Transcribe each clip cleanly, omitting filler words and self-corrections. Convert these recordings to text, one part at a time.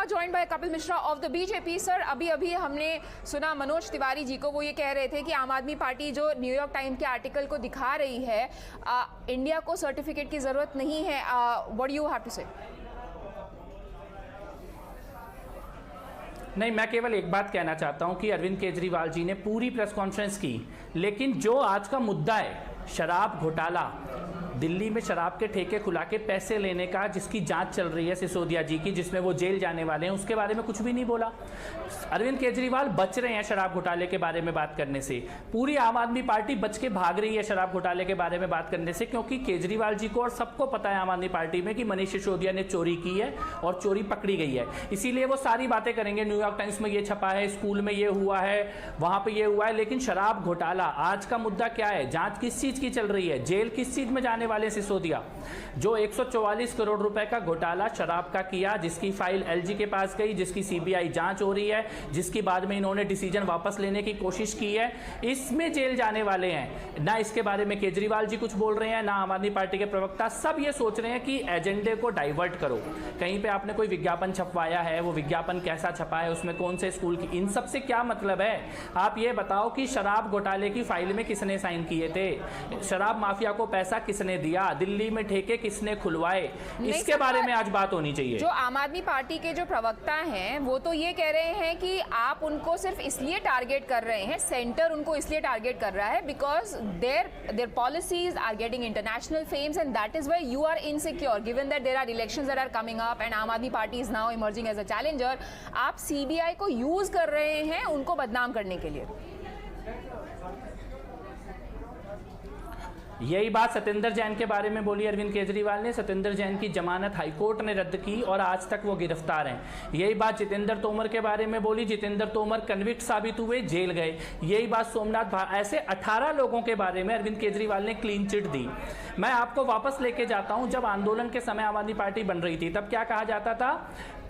now joined by Kapil Mishra of the BJP. Sir अभी हमने सुना मनोज तिवारी जी को, वो ये कह रहे थे कि आम आदमी पार्टी जो न्यूयॉर्क टाइम के आर्टिकल को दिखा रही है, इंडिया को सर्टिफिकेट की जरूरत नहीं है. What do you have to say? नहीं, मैं केवल एक बात कहना चाहता हूं कि अरविंद केजरीवाल जी ने पूरी प्रेस कॉन्फ्रेंस की, लेकिन जो आज का मुद्दा है शराब घोटाला, दिल्ली में शराब के ठेके खुला के पैसे लेने का जिसकी जांच चल रही है सिसोदिया जी की, जिसमें वो जेल जाने वाले हैं, उसके बारे में कुछ भी नहीं बोला. अरविंद केजरीवाल बच रहे हैं शराब घोटाले के बारे में बात करने से. पूरी आम आदमी पार्टी बच के भाग रही है शराब घोटाले के बारे में बात करने से, क्योंकि केजरीवाल जी को और सबको पता है आम आदमी पार्टी में कि मनीष सिसोदिया ने चोरी की है और चोरी पकड़ी गई है. इसीलिए वो सारी बातें करेंगे, न्यूयॉर्क टाइम्स में ये छपा है, स्कूल में ये हुआ है, वहां पर ये हुआ है. लेकिन शराब घोटाला आज का मुद्दा क्या है? जांच किस चीज की चल रही है? जेल किस चीज में जाने वाले सिसोदिया? जो 144 करोड़ रुपए का घोटाला शराब का किया, जिसकी फाइल एलजी के पास गई, जिसकी सीबीआई जांच हो रही है, जिसकी बाद में इन्होंने डिसीजन वापस लेने की कोशिश की है, इसमें जेल जाने वाले हैं. ना इसके बारे में केजरीवाल जी कुछ बोल रहे हैं, ना आम आदमी पार्टी के प्रवक्ता. सब ये सोच रहे हैं कि एजेंडे को डाइवर्ट करो. कहीं पे आपने कोई विज्ञापन छपवाया है, वो विज्ञापन कैसा छपा है, उसमें कौन से स्कूल की, इन सब से क्या मतलब है? आप ये बताओ कि शराब घोटाले की फाइल में किसने साइन किए थे, शराब माफिया को पैसा किसने दिया, दिल्ली में ठेके किसने खुलवाए, इसके बारे में आज बात होनी चाहिए. जो आम आदमी पार्टी के जो प्रवक्ता हैं वो तो ये कह रहे हैं कि आप उनको सिर्फ इसलिए टारगेट कर रहे हैं, सेंटर उनको इसलिए टारगेट कर रहा है because their policies are getting international fames and that is why you are insecure given that there are elections that are coming up and Aam Aadmi Party is now emerging as a challenger. आप CBI को use कर रहे हैं उनको बदनाम करने के लिए. यही बात सत्येंद्र जैन के बारे में बोली अरविंद केजरीवाल ने. सत्येंद्र जैन की जमानत हाईकोर्ट ने रद्द की और आज तक वो गिरफ्तार हैं. यही बात जितेंद्र तोमर के बारे में बोली. जितेंद्र तोमर कन्विक्ट साबित हुए, जेल गए. यही बात सोमनाथ, ऐसे 18 लोगों के बारे में अरविंद केजरीवाल ने क्लीन चिट दी. मैं आपको वापस लेके जाता हूं, जब आंदोलन के समय आम आदमी पार्टी बन रही थी तब क्या कहा जाता था?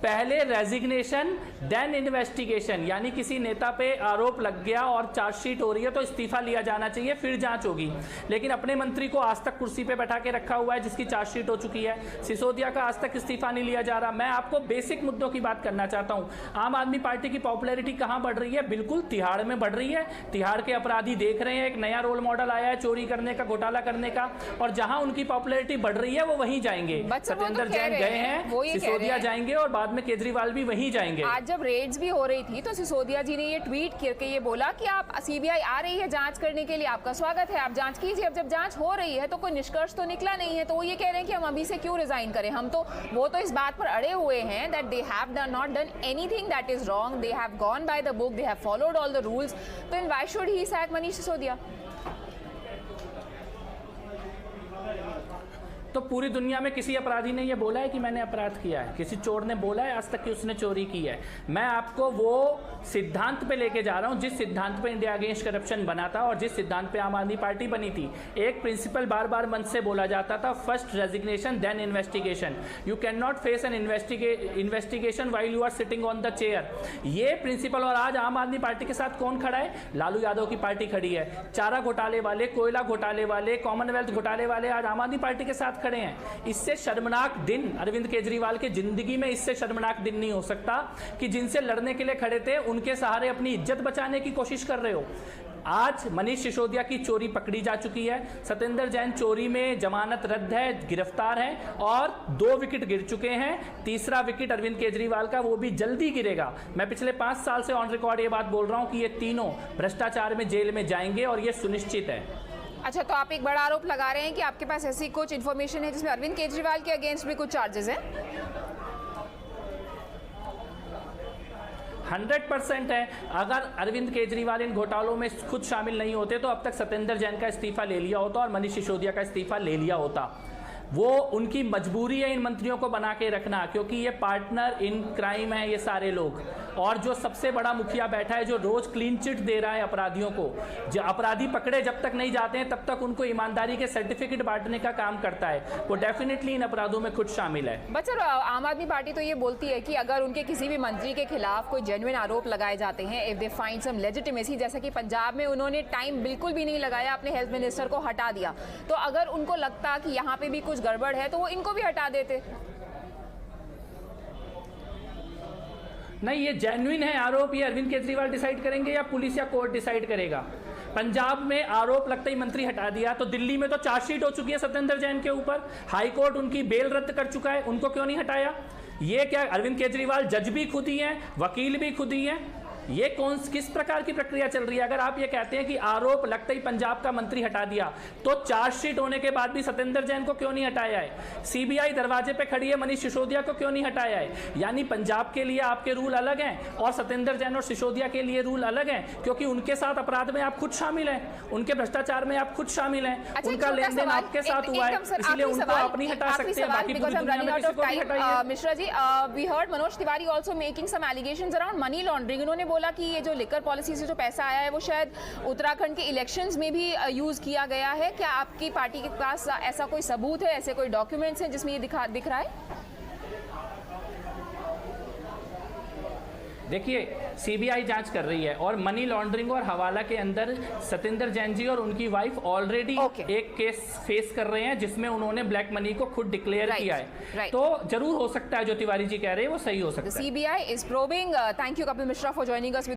पहले रेजिग्नेशन देन इन्वेस्टिगेशन, यानी किसी नेता पे आरोप लग गया और चार्जशीट हो रही है तो इस्तीफा लिया जाना चाहिए, फिर जांच होगी. लेकिन अपने मंत्री को आज तक कुर्सी पे बैठा के रखा हुआ है जिसकी चार्जशीट हो चुकी है. सिसोदिया का आज तक इस्तीफा नहीं लिया जा रहा. मैं आपको बेसिक मुद्दों की बात करना चाहता हूं. आम आदमी पार्टी की पॉपुलैरिटी कहां बढ़ रही है? बिल्कुल तिहाड़ में बढ़ रही है. तिहाड़ के अपराधी देख रहे हैं एक नया रोल मॉडल आया है चोरी करने का, घोटाला करने का, और जहां उनकी पॉपुलैरिटी बढ़ रही है वो वहीं जाएंगे. सत्येंद्र जैन गए हैं, सिसोदिया जाएंगे और बाद में केजरीवाल भी वहीं जाएंगे. आज जब रेड्स भी हो रही थी तो सिसोदिया जी ने ये ट्वीट करके ये बोला कि आप, सीबीआई आ रही है जांच करने के लिए, आपका स्वागत है, आप जांच कीजिए. अब जब जांच हो रही है तो कोई निष्कर्ष तो निकला नहीं है, तो वो ये कह रहे हैं कि हम अभी से क्यों रिजाइन करें. हम तो, वो तो इस बात पर अड़े हुए हैं that they have not done anything that is wrong, they have gone by the book, they have followed all the rules. तो in why should he sack Manish Sisodia? तो पूरी दुनिया में किसी अपराधी ने यह बोला है कि मैंने अपराध किया है? किसी चोर ने बोला है आज तक कि उसने चोरी की है? मैं आपको वो सिद्धांत पे लेके जा रहा हूं जिस सिद्धांत पे इंडिया अगेंस्ट करप्शन बना था और जिस सिद्धांत पे आम आदमी पार्टी बनी थी. एक प्रिंसिपल बार बार मन से बोला जाता था, first resignation then investigation. You can not face an investigation while you are sitting on the chair. ये प्रिंसिपल, और आज आम आदमी पार्टी के साथ कौन खड़ा है? लालू यादव की पार्टी खड़ी है. चारा घोटाले वाले, कोयला घोटाले वाले, कॉमनवेल्थ घोटाले वाले आज आम आदमी पार्टी के साथ खड़े हैं. इससे शर्मनाक दिन अरविंद केजरीवाल के जिंदगी में, इससे शर्मनाक दिन नहीं हो सकता कि जिनसे लड़ने के लिए खड़े थे उनके सहारे अपनी इज्जत बचाने की कोशिश कर रहे हो. आज मनीष सिसोदिया की चोरी पकड़ी जा चुकी है. सत्येंद्र जैन चोरी में जमानत रद्द है, गिरफ्तार है, और 2 विकेट गिर चुके हैं. तीसरा विकेट अरविंद केजरीवाल का, वो भी जल्दी गिरेगा. मैं पिछले 5 साल से ऑन रिकॉर्ड ये बात बोल रहा हूं कि ये तीनों भ्रष्टाचार में जेल में जाएंगे और ये सुनिश्चित है. अच्छा, तो आप एक बड़ा आरोप लगा रहे हैं कि आपके पास ऐसी कुछ इन्फॉर्मेशन है जिसमें अरविंद केजरीवाल के अगेंस्ट भी कुछ चार्जेस हैं? 100% है. अगर अरविंद केजरीवाल इन घोटालों में खुद शामिल नहीं होते तो अब तक सत्येंद्र जैन का इस्तीफा ले लिया होता और मनीष सिसोदिया का इस्तीफा ले लिया होता. वो उनकी मजबूरी है इन मंत्रियों को बना के रखना, क्योंकि ये पार्टनर इन क्राइम है ये सारे लोग. और जो सबसे बड़ा मुखिया बैठा है जो रोज क्लीन चिट दे रहा है अपराधियों को, जो अपराधी पकड़े जब तक नहीं जाते हैं तब तक उनको ईमानदारी के सर्टिफिकेट बांटने का काम करता है, वो डेफिनेटली इन अपराधों में खुद शामिल है. बट सर, आम आदमी पार्टी तो ये बोलती है कि अगर उनके किसी भी मंत्री के खिलाफ कोई जेन्युइन आरोप लगाए जाते हैं, if they find some legitimacy, जैसा कि पंजाब में उन्होंने टाइम बिल्कुल भी नहीं लगाया, अपने हेल्थ मिनिस्टर को हटा दिया, तो अगर उनको लगता कि यहाँ पे भी कुछ गड़बड़ है तो वो इनको भी हटा देते. नहीं, ये जेन्युइन है आरोप, ये अरविंद केजरीवाल डिसाइड करेंगे या पुलिस या कोर्ट डिसाइड करेगा? पंजाब में आरोप लगता ही मंत्री हटा दिया, तो दिल्ली में तो चार्जशीट हो चुकी है सत्येंद्र जैन के ऊपर, हाई कोर्ट उनकी बेल रद्द कर चुका है, उनको क्यों नहीं हटाया? ये क्या अरविंद केजरीवाल जज भी खुद ही हैं, वकील भी खुद ही हैं? ये किस प्रकार की प्रक्रिया चल रही है? अगर आप ये कहते हैं कि आरोप लगते ही पंजाब का मंत्री हटा दिया, तो चार्जशीट होने के बाद भी सत्येंद्र जैन को क्यों नहीं हटाया है? सीबीआई दरवाजे पे खड़ी है, मनीष सिसोदिया को क्यों नहीं हटाया है? यानी पंजाब के लिए आपके रूल अलग हैं और सत्येंद्र जैन और सिसोदिया के लिए रूल अलग हैं, क्योंकि उनके साथ अपराध में आप खुद शामिल हैं, उनके भ्रष्टाचार में आप खुद शामिल हैं, उनका लेन देन आपके साथ हुआ है, इसलिए उनको आप नहीं हटा सकते हैं, बाकी पूरी दुनिया में किसी को भी हटाइए। Mishra ji, we heard Manoj Tiwari also making some allegations around money laundering. उन्होंने बोला कि ये जो लिकर पॉलिसी से जो पैसा आया है वो शायद उत्तराखंड के इलेक्शंस में भी यूज किया गया है। क्या आपकी पार्टी के पास ऐसा कोई सबूत है, ऐसे कोई डॉक्यूमेंट्स हैं जिसमें ये दिख रहा है? देखिए, सीबीआई जांच कर रही है और मनी लॉन्ड्रिंग और हवाला के अंदर सत्येंद्र जैन जी और उनकी वाइफ ऑलरेडी एक केस फेस कर रहे हैं जिसमें उन्होंने ब्लैक मनी को खुद डिक्लेयर किया है। तो जरूर हो सकता है जो तिवारी जी कह रहे हैं वो सही हो सकता है। CBI is probing. Thank you Kapil Mishra for joining us.